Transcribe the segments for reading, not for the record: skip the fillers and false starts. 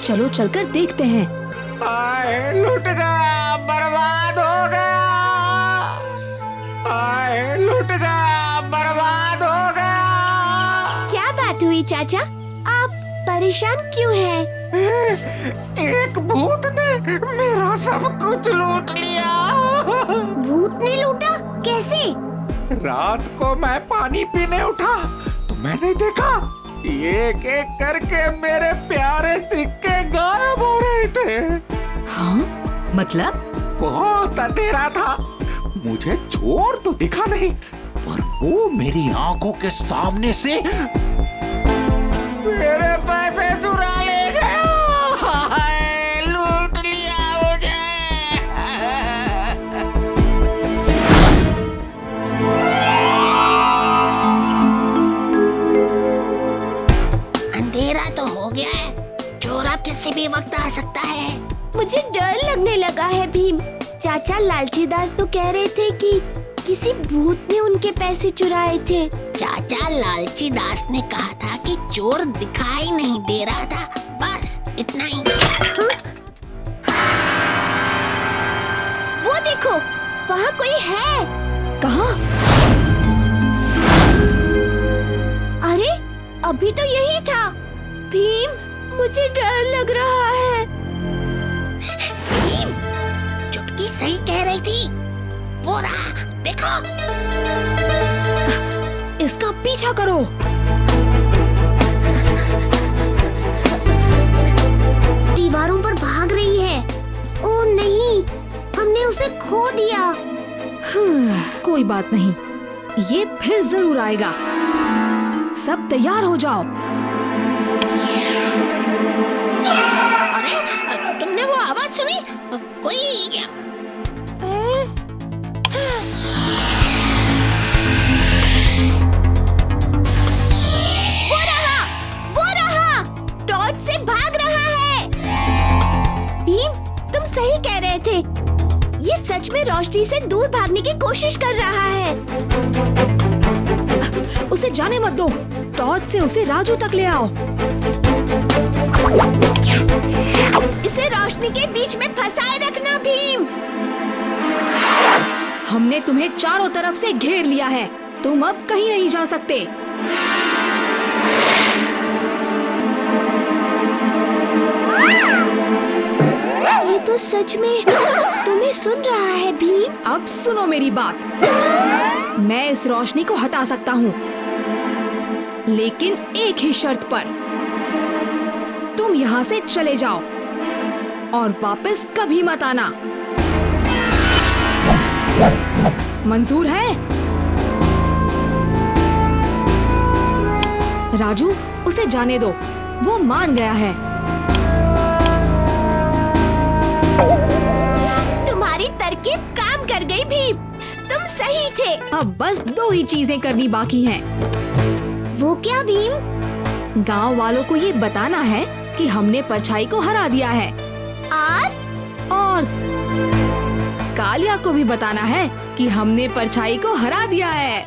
चलो चलकर देखते हैं। आए, लुट गया, बर्बाद हो गया। आए, लुट गया, बर्बाद हो गया। क्या बात हुई चाचा? आप परेशान क्यों हैं? एक भूत ने मेरा सब कुछ लूट लिया। भूत ने लूटा? कैसे? रात को मैं पानी पीने उठा तो मैंने देखा एक एक करके मेरे प्यारे सिक्के गायब हो रहे थे। हाँ? मतलब? बहुत अंधेरा था, मुझे चोर तो दिखा नहीं, पर वो मेरी आंखों के सामने से मेरे पैसे चुरा ले गया। हाय, लूट लिया मुझे। अंधेरा तो हो गया है, चोर अब किसी भी वक्त आ सकता है। मुझे डर लगने लगा है भीम। चाचा लालची दास तो कह रहे थे कि किसी भूत ने उनके पैसे चुराए थे। चाचा लालची दास ने कहा था कि चोर दिखाई नहीं दे रहा था, बस इतना ही। वो देखो, वहाँ कोई है। कहाँ? अरे, अभी तो यही था। भीम, मुझे डर लग रहा है। भीम, चुटकी सही कह रही थी। वो रहा, देखो। इसका पीछा करो। दीवारों पर भाग रही है। ओह नहीं, हमने उसे खो दिया। कोई बात नहीं, ये फिर जरूर आएगा। सब तैयार हो जाओ। अरे, तुमने वो आवाज सुनी? कोई वो रहा, टॉर्च से भाग रहा है। भीम, तुम सही कह रहे थे। ये सच में रोशनी से दूर भागने की कोशिश कर रहा है। उसे जाने मत दो। टॉर्च से उसे राजू तक ले आओ। इसे रोशनी के बीच में फंसाए रखना भीम। हमने तुम्हें चारों तरफ से घेर लिया है, तुम अब कहीं नहीं जा सकते। ये तो सच में तुम्हें सुन रहा है भीम। अब सुनो मेरी बात। मैं इस रोशनी को हटा सकता हूँ, लेकिन एक ही शर्त पर। तुम यहाँ से चले जाओ और वापस कभी मत आना। मंजूर है? राजू, उसे जाने दो, वो मान गया है। तुम्हारी तरकीब काम कर गई भीम, तुम सही थे। अब बस दो ही चीजें करनी बाकी हैं। वो क्या भीम? गांव वालों को ये बताना है कि हमने परछाई को हरा दिया है, और कालिया को भी बताना है कि हमने परछाई को हरा दिया है।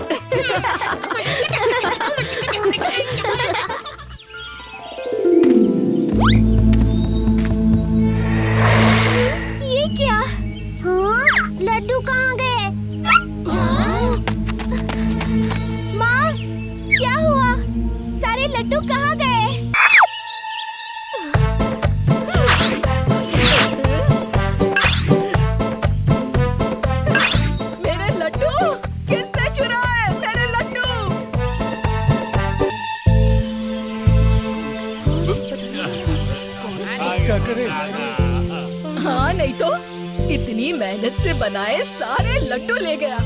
ये क्या? हाँ, लड्डू कहाँ गए? माँ, क्या हुआ? सारे लड्डू कहाँ गए? मेरे लड्डू किसने चुराए? मेरे लड्डू! क्या करें? हाँ नहीं तो, इतनी मेहनत से बनाए सारे लड्डू ले गया।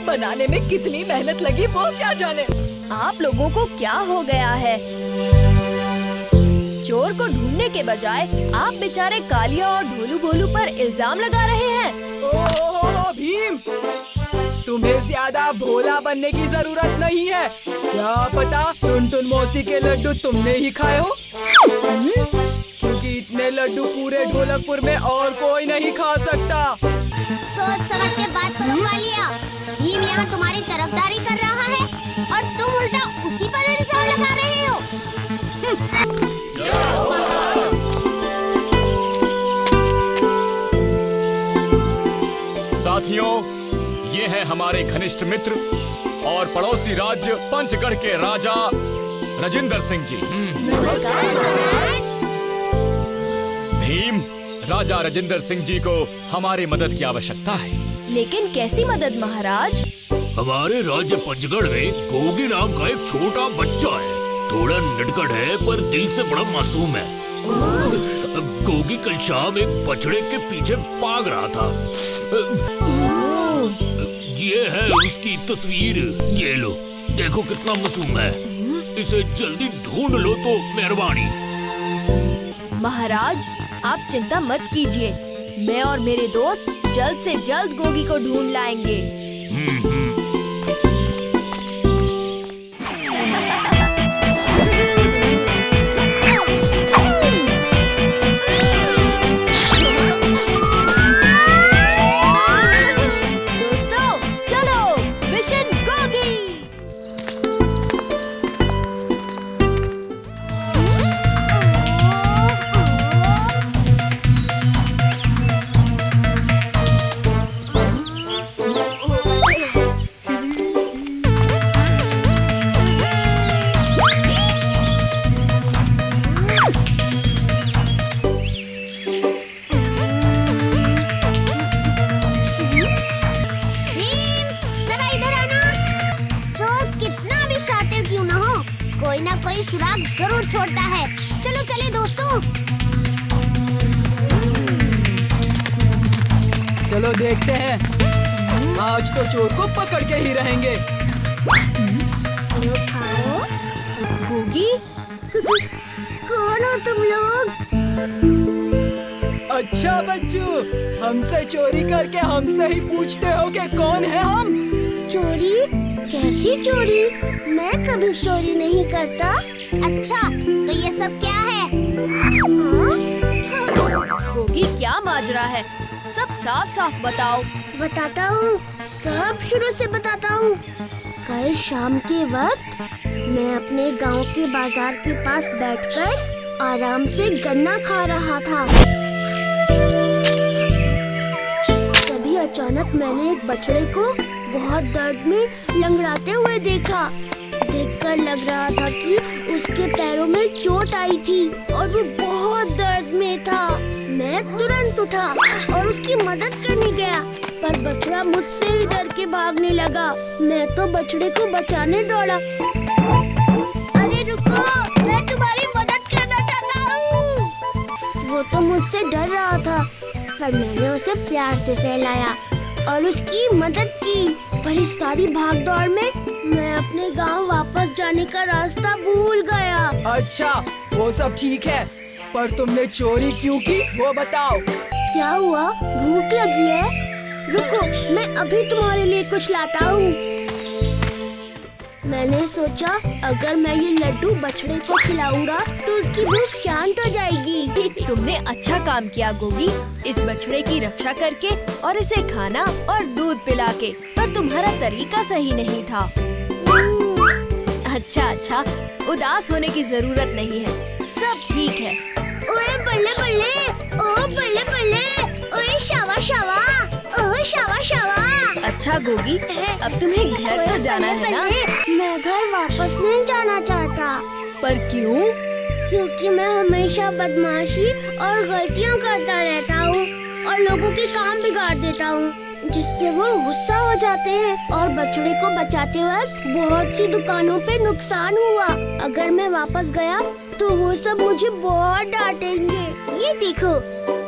बनाने में कितनी मेहनत लगी वो क्या जाने। आप लोगों को क्या हो गया है? चोर को ढूंढने के बजाय आप बेचारे कालिया और ढोलू भोलू पर इल्जाम लगा रहे हैं। ओह भीम, तुम्हें ज्यादा भोला बनने की जरूरत नहीं है। क्या पता टुनटुन मौसी के लड्डू तुमने ही खाए हो, क्योंकि इतने लड्डू पूरे ढोलकपुर में और कोई नहीं खा सकता। सोच समझ के बात करो कालिया। भीम यहाँ तुम्हारी तरफदारी कर रहा है और तुम उल्टा उसी पर इल्जाम लगा रहे हो। साथियों, ये हैं हमारे घनिष्ठ मित्र और पड़ोसी राज्य पंचगढ़ के राजा राजेंद्र सिंह जी। भीम, राजा राजेंद्र सिंह जी को हमारी मदद की आवश्यकता है। लेकिन कैसी मदद महाराज? हमारे राज्य पंचगढ़ में गोगी नाम का एक छोटा बच्चा है। थोड़ा नटखट है पर दिल से बड़ा मासूम है। गोगी कल शाम एक बछड़े के पीछे भाग रहा था। ये है उसकी तस्वीर, ये लो, देखो कितना मासूम है। इसे जल्दी ढूंढ लो तो मेहरबानी। महाराज, आप चिंता मत कीजिए, मैं और मेरे दोस्त जल्द से जल्द गोगी को ढूंढ लाएंगे। दोस्तों, चलो मिशन गोगी। भीम, जरा इधर आना। चोर कितना भी शातिर क्यों ना हो, कोई ना कोई सुराग जरूर छोड़ता है। चलो चले दोस्तों। चलो देखते हैं, आज तो चोर को पकड़ के ही रहेंगे। खाओ। गोगी, कौन हो तुम लोग? अच्छा बच्चू, हमसे चोरी करके हमसे ही पूछते हो कि कौन है हम? चोरी? कैसी चोरी? मैं कभी चोरी नहीं करता। अच्छा, तो ये सब क्या है? हाँ? गोगी क्या माजरा है? सब साफ साफ बताओ। बताता हूँ, सब शुरू से बताता हूँ। कल शाम के वक्त मैं अपने गांव के बाजार के पास बैठकर आराम से गन्ना खा रहा था। तभी अचानक मैंने एक बछड़े को बहुत दर्द में लंगड़ाते हुए देखा। देखकर लग रहा था कि उसके पैरों में चोट आई थी और वो बहुत दर्द में था। मैं तुरंत उठा और उसकी मदद करने गया, पर बछड़ा मुझसे ही डर के भागने लगा। मैं तो बछड़े को बचाने दौड़ा। अरे रुको, मैं तुम्हारी मदद करना चाहता हूँ। वो तो मुझसे डर रहा था, पर मैंने उसे प्यार से सहलाया और उसकी मदद की। पर इस सारी भागदौड़ में मैं अपने गांव वापस जाने का रास्ता भूल गया। अच्छा, वो सब ठीक है, पर तुमने चोरी क्यों की वो बताओ। क्या हुआ? भूख लगी है? रुको, मैं अभी तुम्हारे लिए कुछ लाता हूँ। मैंने सोचा अगर मैं ये लड्डू बछड़े को खिलाऊंगा तो उसकी भूख शांत हो जाएगी। तुमने अच्छा काम किया गोगी, इस बछड़े की रक्षा करके और इसे खाना और दूध पिला के। पर तुम्हारा तरीका सही नहीं था। अच्छा, उदास होने की जरूरत नहीं है, सब ठीक है। ओए बल्ले बल्ले, ओ बल्ले बल्ले, ओए शावा शावा, ओ शावा शावा। अच्छा गोगी, अब तुम्हें घर तो जाना है ना? मैं घर वापस नहीं जाना चाहता। पर क्यों? क्योंकि मैं हमेशा बदमाशी और गलतियाँ करता रहता हूँ और लोगों के काम बिगाड़ देता हूँ, जिससे वो गुस्सा हो जाते हैं। और बछड़े को बचाते वक्त बहुत सी दुकानों पे नुकसान हुआ। अगर मैं वापस गया तो वो सब मुझे बहुत डांटेंगे। ये देखो,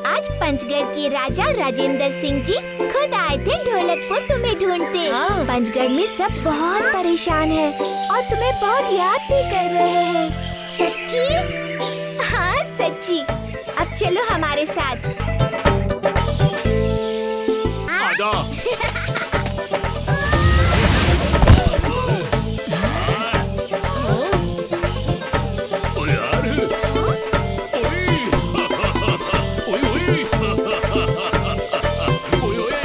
आज पंचगढ़ के राजा राजेंद्र सिंह जी खुद आए थे ढोलकपुर तुम्हें ढूंढते। हाँ। पंचगढ़ में सब बहुत परेशान हैं और तुम्हें बहुत याद भी कर रहे हैं। सच्ची? हाँ सच्ची। अब चलो हमारे साथ। आजा। ओ यार, ओए, ओए, ओए, ओए।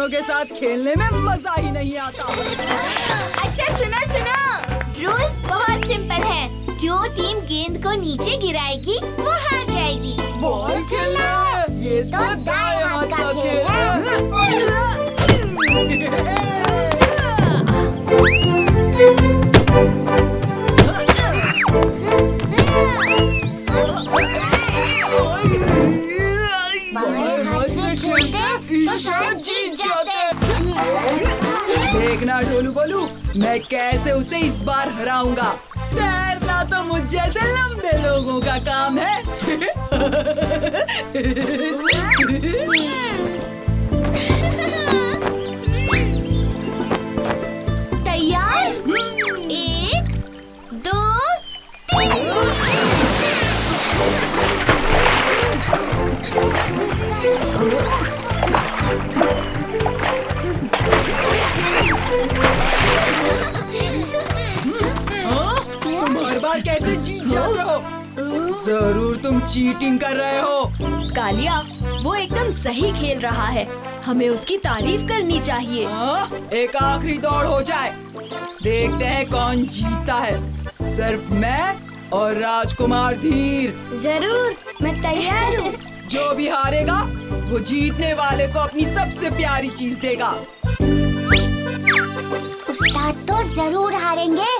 दोनों के साथ खेलने में मजा ही नहीं आता। अच्छा सुनो सुनो, रूल्स बहुत सिंपल है। जो टीम गेंद को नीचे गिराएगी वो हार जाएगी। बॉल खेलना है, ये तो दाएं हाथ का खेल है। बाएं हाथ से खेलते तो शायद जीत जाते। देखना ढोलू बोलू, मैं कैसे उसे इस बार हराऊंगा। तैरना तो मुझ जैसे लंबे लोगों का काम है। तैयार? 1, 2, तुम हर बार कैसे जीत जाते हो? जरूर तुम चीटिंग कर रहे हो। कालिया, वो एकदम सही खेल रहा है। हमें उसकी तारीफ करनी चाहिए। एक आखिरी दौड़ हो जाए, देखते हैं कौन जीतता है। सिर्फ मैं और राजकुमार धीर। जरूर, मैं तैयार हूँ। जो भी हारेगा वो जीतने वाले को अपनी सबसे प्यारी चीज देगा। उस्ताद तो जरूर हारेंगे।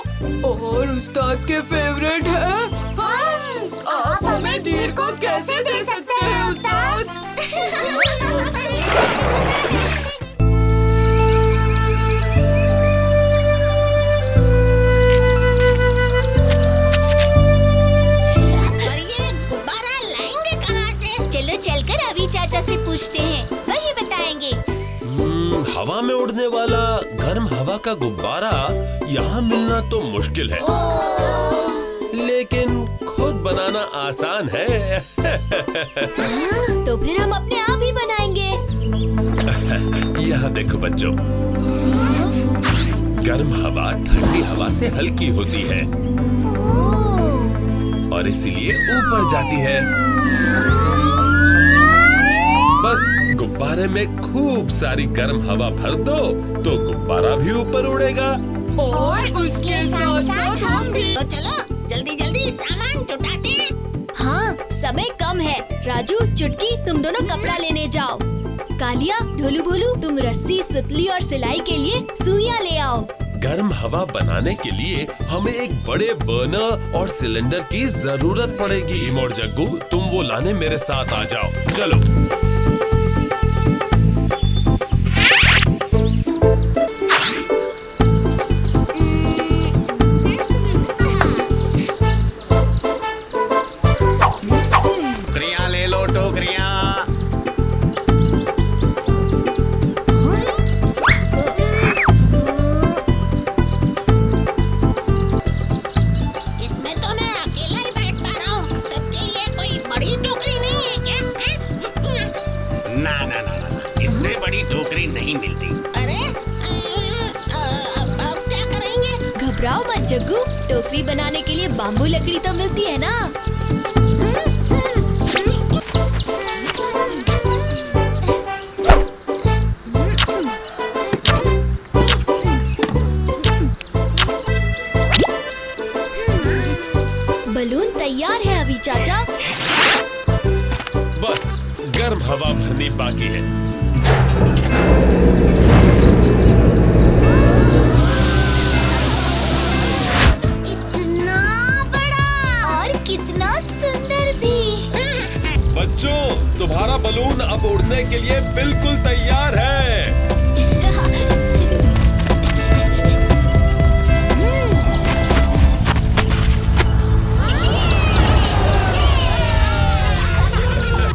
और उस्ताद के फेवरेट है। आप हमें धीर को कैसे दे सकते हैं उस्ताद? और ये गुब्बारा लाएंगे कहाँ से? चलो चलकर अभी चाचा से पूछते हैं, वही बताएंगे। हवा में उड़ने वाला गर्म हवा का गुब्बारा यहाँ मिलना तो मुश्किल है, लेकिन खुद बनाना आसान है। तो फिर हम अपने आप ही बनाएंगे। यहाँ देखो बच्चों, गर्म हवा ठंडी हवा से हल्की होती है और इसीलिए ऊपर जाती है। बस गुब्बारे में खूब सारी गर्म हवा भर दो तो गुब्बारा भी ऊपर उड़ेगा। और उसके साथ साथ हम भी। तो चलो जल्दी जल्दी सामान जुटाते हैं। हाँ, समय कम है। राजू, चुटकी, तुम दोनों कपड़ा लेने जाओ। कालिया, ढोलू भोलू, तुम रस्सी, सुतली और सिलाई के लिए सुइयां ले आओ। गर्म हवा बनाने के लिए हमें एक बड़े बर्नर और सिलेंडर की जरूरत पड़ेगी। हिम और जग्गू, तुम वो लाने मेरे साथ आ जाओ। चलो। टोकरियां ले लो, टोकरियां। इसमें तो मैं अकेला ही बैठ पा रहा हूँ। सबके लिए कोई बड़ी टोकरी नहीं है क्या? ना ना ना ना, इससे बड़ी टोकरी नहीं मिलती। अरे अब क्या करेंगे? घबराओ मत जग्गू, टोकरी बनाने के लिए बाम्बू लकड़ी तो मिलती है ना। बलून तैयार है अभी चाचा। बस गर्म हवा भरनी बाकी है। इतना बड़ा और कितना सुंदर भी। बच्चों, तुम्हारा बलून अब उड़ने के लिए बिल्कुल तैयार है।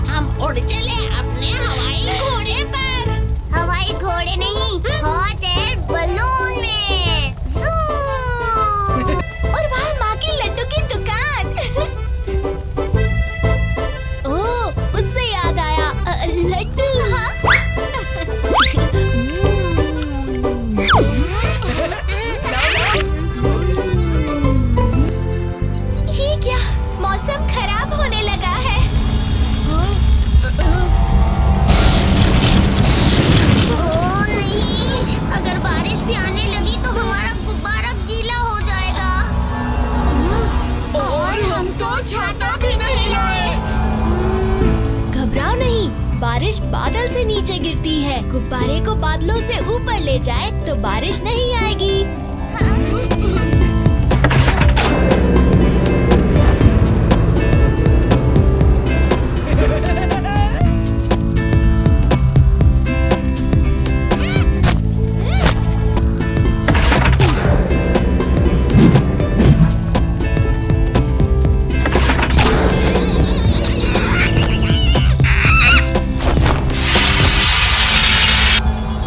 हम उड़ चले अपने हवाई घोड़े पर। हवाई घोड़े नहीं, हॉट एयर बलून में। ज़ू! और वहाँ माँ की लड्डू की दुकान। ओह, उससे याद आया, लड्डू। बारिश बादल से नीचे गिरती है। गुब्बारे को बादलों से ऊपर ले जाए तो बारिश नहीं आएगी।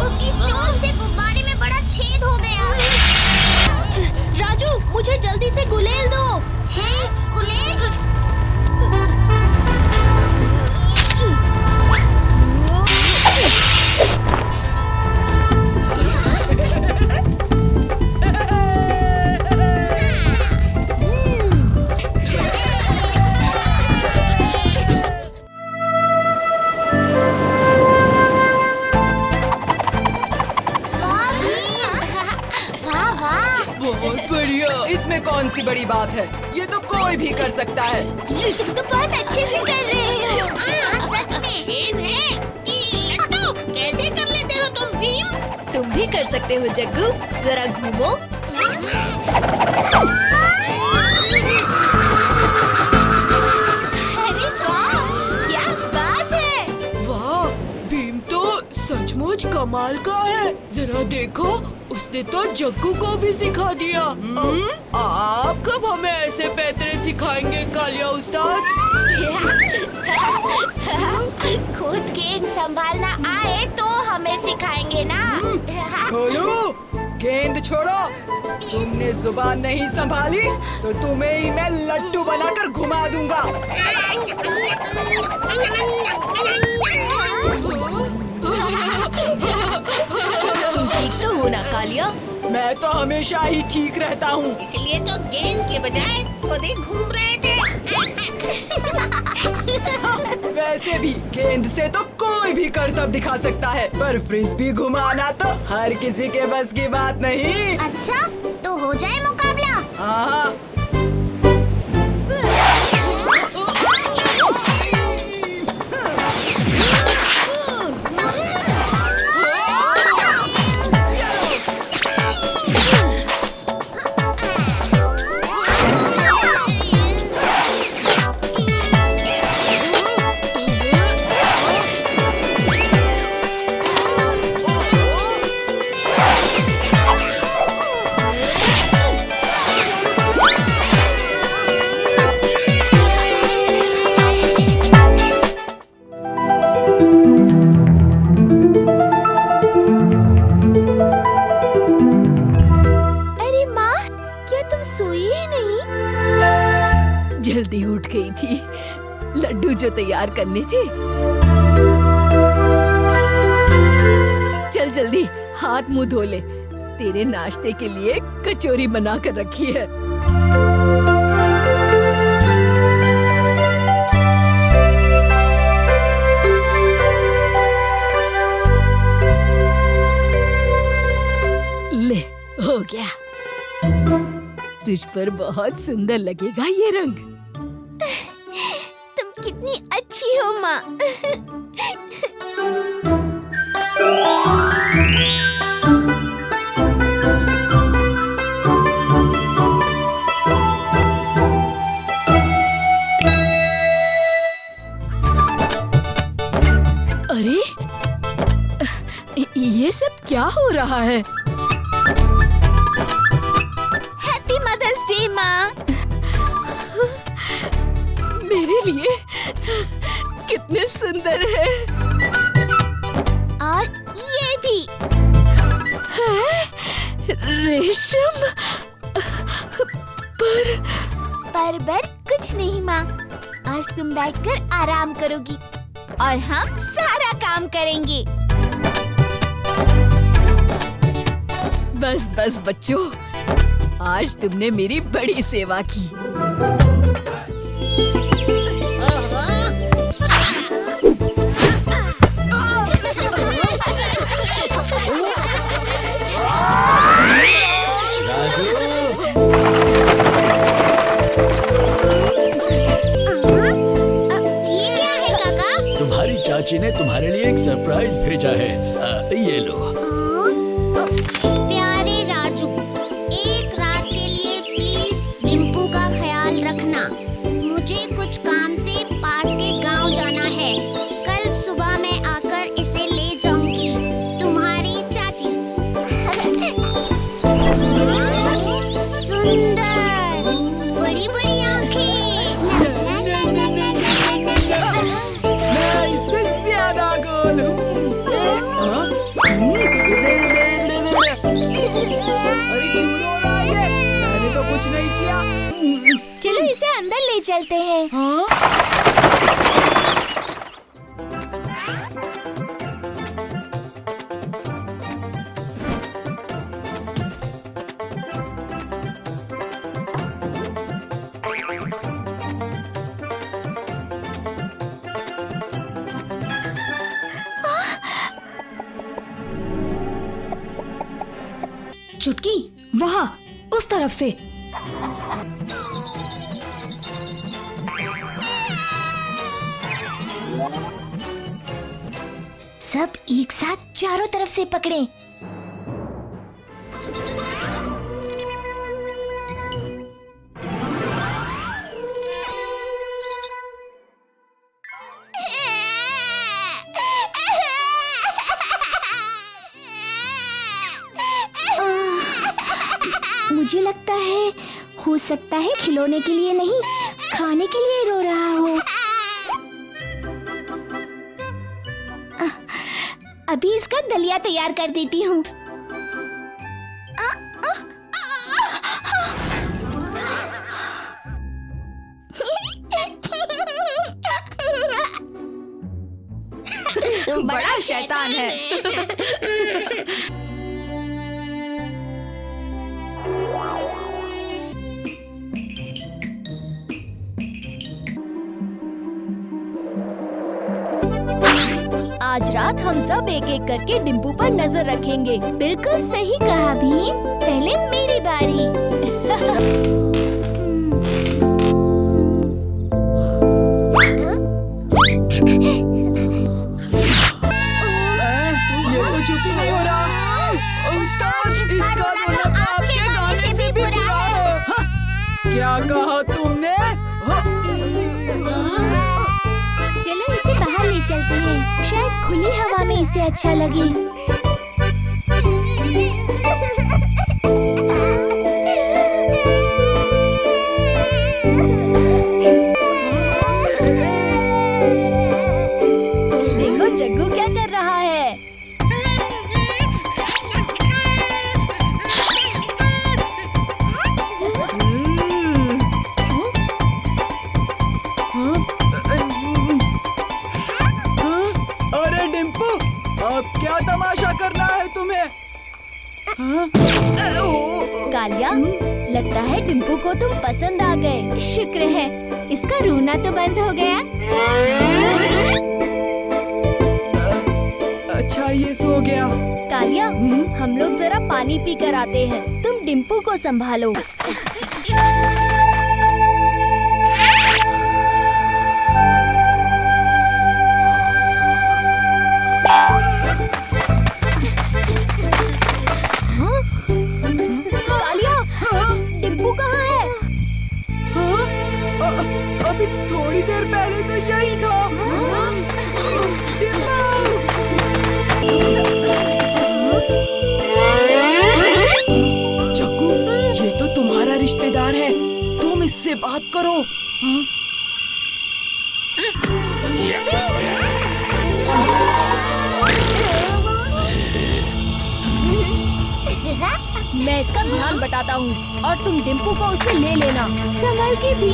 उसकी चोट से गुब्बारे में बड़ा छेद हो गया। राजू, मुझे जल्दी से गुलेल दो। है गुलेल? वाह वाह! बहुत बढ़िया। इसमें कौन सी बड़ी बात है, ये तो कोई भी कर सकता है। तुम तो बहुत अच्छे से कर रहे हो। सच में भीम है कि लट्टू? कैसे कर लेते हो तुम भीम? तुम भी कर सकते हो जग्गू, जरा घूमो। अरे वाह! क्या बात है! वाह, भीम तो सचमुच कमाल का है। जरा देखो, उसने तो जग्गू को भी सिखा दिया। आप कब हमें ऐसे पैतरे सिखाएंगे कालिया उस्ताद? खुद गेंद संभालना आए तो हमें सिखाएंगे ना। खोलू, गेंद छोड़ो। तुमने जुबान नहीं संभाली तो तुम्हें ही मैं लट्टू बनाकर घुमा दूंगा। तुम ठीक तो हो ना कालिया? मैं तो हमेशा ही ठीक रहता हूँ। इसलिए तो गेंद के बजाय खुद ही घूम रहे थे। वैसे भी गेंद से तो कोई भी करतब दिखा सकता है, पर फ्रिस्बी घुमाना तो हर किसी के बस की बात नहीं। अच्छा, तो हो जाए मुकाबला। हाँ। अरे माँ, क्या तुम सोई ही नहीं? जल्दी उठ गई थी, लड्डू जो तैयार करने थे। चल जल्दी हाथ मुंह धो ले, तेरे नाश्ते के लिए कचौरी बना कर रखी है। ले, हो गया। तुझ पर बहुत सुंदर लगेगा ये रंग। तुम कितनी अच्छी हो माँ। अरे, ये सब क्या हो रहा है? हैप्पी मदर्स डे माँ। मेरे लिए कितने सुंदर है। और ये भी। रेशम पर कुछ नहीं माँ, आज तुम बैठकर आराम करोगी और हम सारा काम करेंगे। बस बस बच्चों, आज तुमने मेरी बड़ी सेवा की। चाची ने तुम्हारे लिए एक सरप्राइज भेजा है। ये लो। प्यारे राजू, एक रात के लिए प्लीज डिम्पू का ख्याल रखना। मुझे कुछ काम से पास के गांव जाना है। कल सुबह मैं आकर इसे ले जाऊंगी। तुम्हारी चाची। सुंदर, बड़ी बड़ी आँखें। मैं इससे ज्यादा गोल हूँ। अरे क्यों रो रहा है? मैंने तो कुछ नहीं किया। चलो इसे अंदर ले चलते हैं। चुटकी, वहाँ उस तरफ से। सब एक साथ चारों तरफ से पकड़ें। मुझे लगता है, हो सकता है खिलौने के लिए नहीं, खाने के लिए रो रहा हो। अभी इसका दलिया तैयार कर देती हूँ। बड़ा शैतान है। आज रात हम सब एक एक करके डिम्पू पर नजर रखेंगे। बिल्कुल सही कहा भीम। पहले मेरी बारी। ये तो चुप ही नहीं हो रहा। उस्ताद, इसका मतलब आपके गाने से भी बुरा है। क्या कहा तुमने? चलो इसे बाहर ले चलते हैं, शायद खुली हवा में इसे अच्छा लगे। देखो जग्गू क्या कर रहा है। अरे डिम्पू, अब क्या तमाशा करना है तुम्हें? कालिया, लगता है डिम्पू को तुम पसंद आ गए। शुक्र है, इसका रोना तो बंद हो गया। अच्छा ये सो गया। कालिया, हम लोग जरा पानी पी कर आते हैं। तुम डिम्पू को संभालो। कालिया, डिम्पू कहाँ है? अभी थोड़ी देर पहले तो यही था। चक्कू, ये तो तुम्हारा रिश्तेदार है, तुम इससे बात करो। मैं इसका ध्यान बटाता हूँ और तुम डिम्पू को उससे ले लेना। संभल के भी।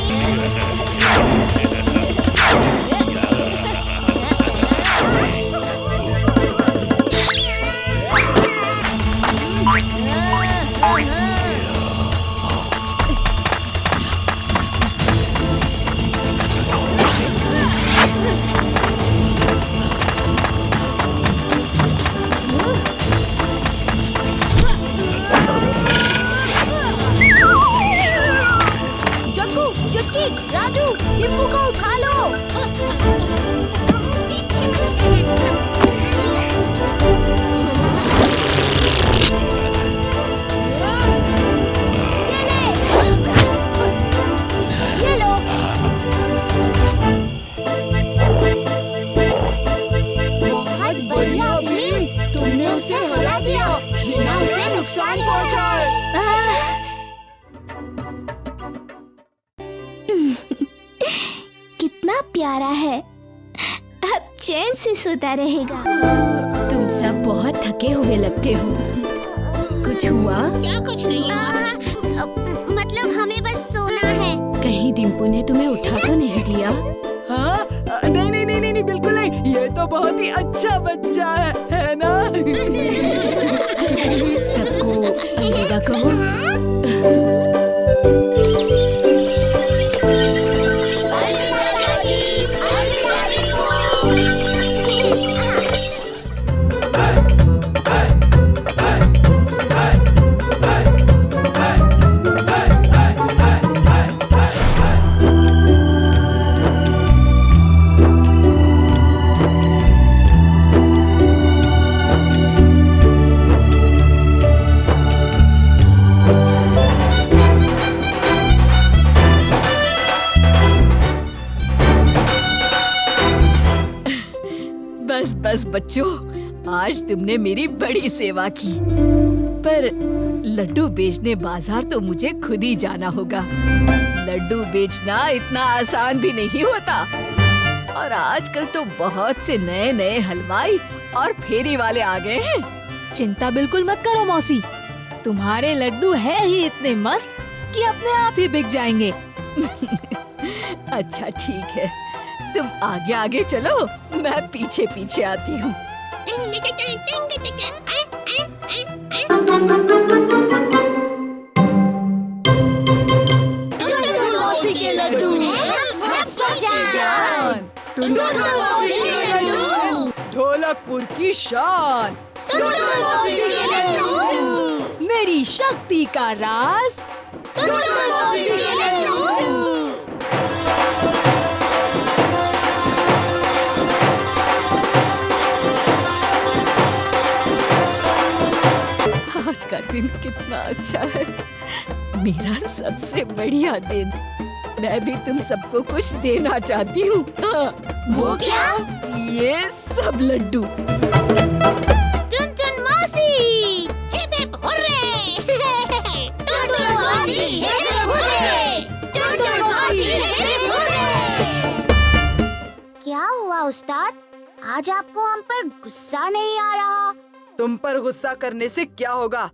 राजू, डिम्पू को उठा लो। ये लो। बहुत बढ़िया भीम, तुमने उसे हरा दिया बिना उसे नुकसान पहुंचाए। कितना प्यारा है, अब चैन से सोता रहेगा। तुम सब बहुत थके हुए लगते हो। कुछ हुआ? क्या कुछ नहीं हुआ, मतलब हमें बस सोना है। कहीं डिम्पू ने तुम्हें उठा तो नहीं दिया? हाँ? नहीं, बिल्कुल नहीं। ये तो बहुत ही अच्छा बच्चा है ना? सबको अलविदा कहो। बस बच्चों, आज तुमने मेरी बड़ी सेवा की। पर लड्डू बेचने बाजार तो मुझे खुद ही जाना होगा। लड्डू बेचना इतना आसान भी नहीं होता। और आजकल तो बहुत से नए नए हलवाई और फेरी वाले आ गए हैं। चिंता बिल्कुल मत करो मौसी, तुम्हारे लड्डू है ही इतने मस्त कि अपने आप ही बिक जाएंगे। अच्छा ठीक है, तुम आगे आगे चलो, मैं पीछे पीछे आती हूँ। मौसी के लड्डू, ढोलकपुर की शान। मेरी शक्ति का राज। आज का दिन कितना अच्छा है, मेरा सबसे बढ़िया दिन। मैं भी तुम सबको कुछ देना चाहती हूँ। वो क्या? ये सब लड्डू। टुनटुन मौसी, हिप हिप हुर्रे! टुनटुन मौसी, हिप हिप हुर्रे! टुनटुन मौसी, हिप हिप हुर्रे! क्या हुआ उस्ताद? आज आपको हम पर गुस्सा नहीं आ रहा? तुम पर गुस्सा करने से क्या होगा?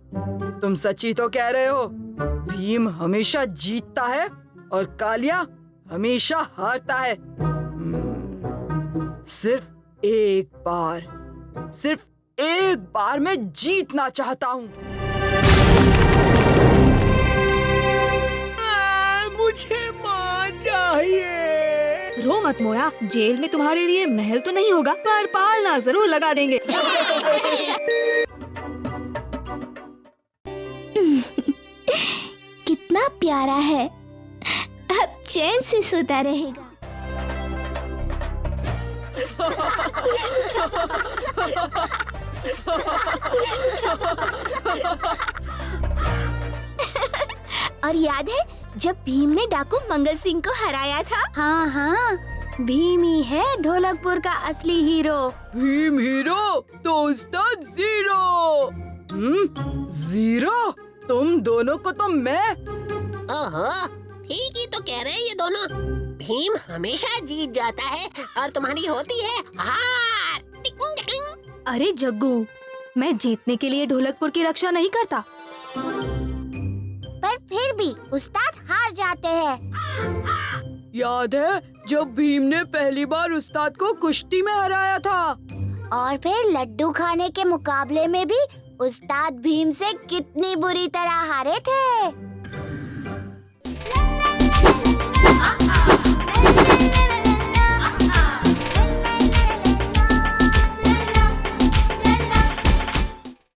तुम सच्ची तो कह रहे हो। भीम हमेशा जीतता है और कालिया हमेशा हारता है। सिर्फ एक बार मैं जीतना चाहता हूँ। मुझे माँ चाहिए। रो मत मोया, जेल में तुम्हारे लिए महल तो नहीं होगा, पर पालना जरूर लगा देंगे। कितना प्यारा है, अब चैन से सोता रहेगा। और याद है जब भीम ने डाकू मंगल सिंह को हराया था? हाँ हाँ, भीम ही है ढोलकपुर का असली हीरो। भीम हीरो तो उस्ताद जीरो। जीरो? तुम दोनों को तो मैं। ओहो, ठीक ही तो कह रहे हैं ये दोनों। भीम हमेशा जीत जाता है और तुम्हारी होती है हार। अरे जग्गू, मैं जीतने के लिए ढोलकपुर की रक्षा नहीं करता। पर फिर भी उस्ताद हार जाते हैं। याद है जब भीम ने पहली बार उस्ताद को कुश्ती में हराया था? और फिर लड्डू खाने के मुकाबले में भी उस्ताद भीम से कितनी बुरी तरह हारे थे।